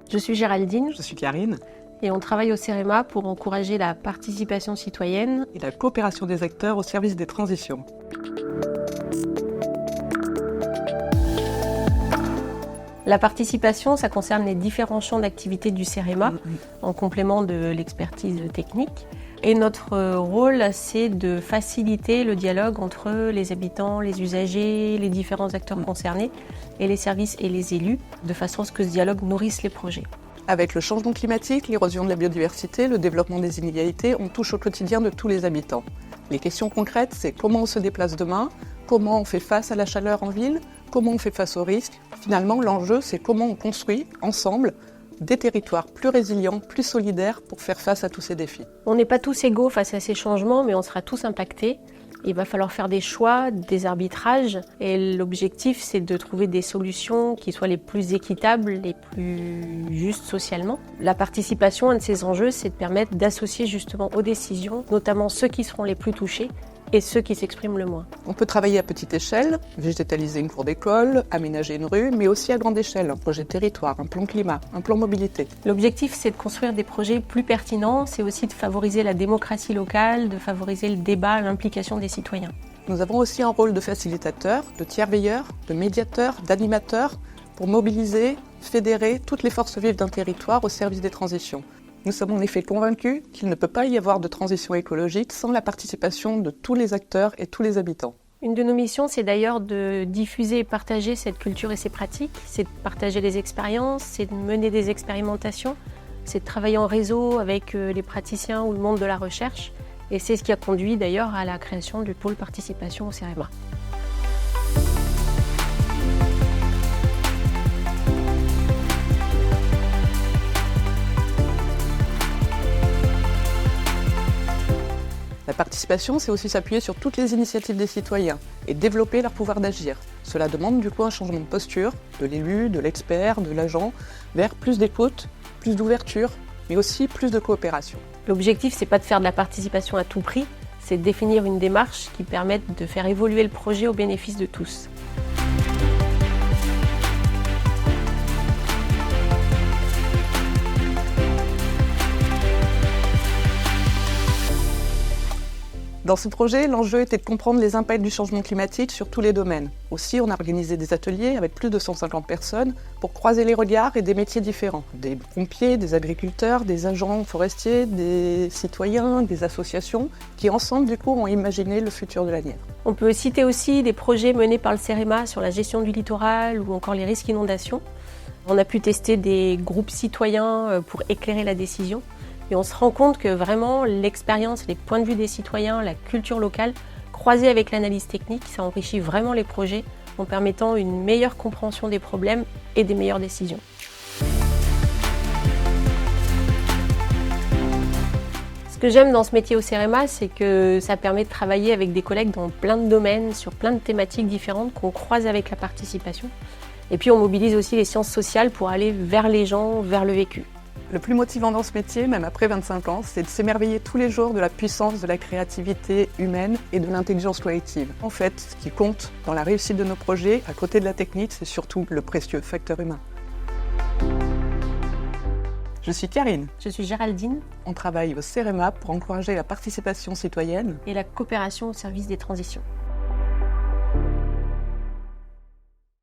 Je suis Géraldine Je suis Karine. et on travaille au CEREMA pour encourager la participation citoyenne Et la coopération des acteurs au service des transitions. La participation, ça concerne les différents champs d'activité du CEREMA, en complément de l'expertise technique. Et notre rôle, c'est de faciliter le dialogue entre les habitants, les usagers, les différents acteurs concernés, et les services et les élus, de façon à ce que ce dialogue nourrisse les projets. Avec le changement climatique, l'érosion de la biodiversité, le développement des inégalités, on touche au quotidien de tous les habitants. Les questions concrètes, c'est comment on se déplace demain, comment on fait face à la chaleur en ville, comment on fait face aux risques. Finalement, l'enjeu, c'est comment on construit, ensemble, des territoires plus résilients, plus solidaires pour faire face à tous ces défis. On n'est pas tous égaux face à ces changements, mais on sera tous impactés. Il va falloir faire des choix, des arbitrages, et l'objectif, c'est de trouver des solutions qui soient les plus équitables, les plus justes socialement. La participation, un de ces enjeux, c'est de permettre d'associer justement aux décisions, notamment ceux qui seront les plus touchés, et ceux qui s'expriment le moins. On peut travailler à petite échelle, végétaliser une cour d'école, aménager une rue, mais aussi à grande échelle, un projet de territoire, un plan climat, un plan mobilité. L'objectif, c'est de construire des projets plus pertinents, c'est aussi de favoriser la démocratie locale, de favoriser le débat, l'implication des citoyens. Nous avons aussi un rôle de facilitateur, de tiers-veilleur, de médiateur, d'animateur, pour mobiliser, fédérer toutes les forces vives d'un territoire au service des transitions. Nous sommes en effet convaincus qu'il ne peut pas y avoir de transition écologique sans la participation de tous les acteurs et tous les habitants. Une de nos missions, c'est d'ailleurs de diffuser et partager cette culture et ces pratiques. C'est de partager les expériences, c'est de mener des expérimentations, c'est de travailler en réseau avec les praticiens ou le monde de la recherche. Et c'est ce qui a conduit d'ailleurs à la création du pôle participation au CEREMA. La participation, c'est aussi s'appuyer sur toutes les initiatives des citoyens et développer leur pouvoir d'agir. Cela demande du coup un changement de posture, de l'élu, de l'expert, de l'agent, vers plus d'écoute, plus d'ouverture, mais aussi plus de coopération. L'objectif, c'est pas de faire de la participation à tout prix, c'est de définir une démarche qui permette de faire évoluer le projet au bénéfice de tous. Dans ce projet, l'enjeu était de comprendre les impacts du changement climatique sur tous les domaines. Aussi, on a organisé des ateliers avec plus de 150 personnes pour croiser les regards et des métiers différents. Des pompiers, des agriculteurs, des agents forestiers, des citoyens, des associations qui ensemble du coup ont imaginé le futur de la Nièvre. On peut citer aussi des projets menés par le CEREMA sur la gestion du littoral ou encore les risques d'inondation. On a pu tester des groupes citoyens pour éclairer la décision. Et on se rend compte que vraiment l'expérience, les points de vue des citoyens, la culture locale, croisée avec l'analyse technique, ça enrichit vraiment les projets en permettant une meilleure compréhension des problèmes et des meilleures décisions. Ce que j'aime dans ce métier au CEREMA, c'est que ça permet de travailler avec des collègues dans plein de domaines, sur plein de thématiques différentes qu'on croise avec la participation. Et puis on mobilise aussi les sciences sociales pour aller vers les gens, vers le vécu. Le plus motivant dans ce métier, même après 25 ans, c'est de s'émerveiller tous les jours de la puissance de la créativité humaine et de l'intelligence collective. En fait, ce qui compte dans la réussite de nos projets, à côté de la technique, c'est surtout le précieux facteur humain. Je suis Karine. Je suis Géraldine. On travaille au CEREMA pour encourager la participation citoyenne et la coopération au service des transitions.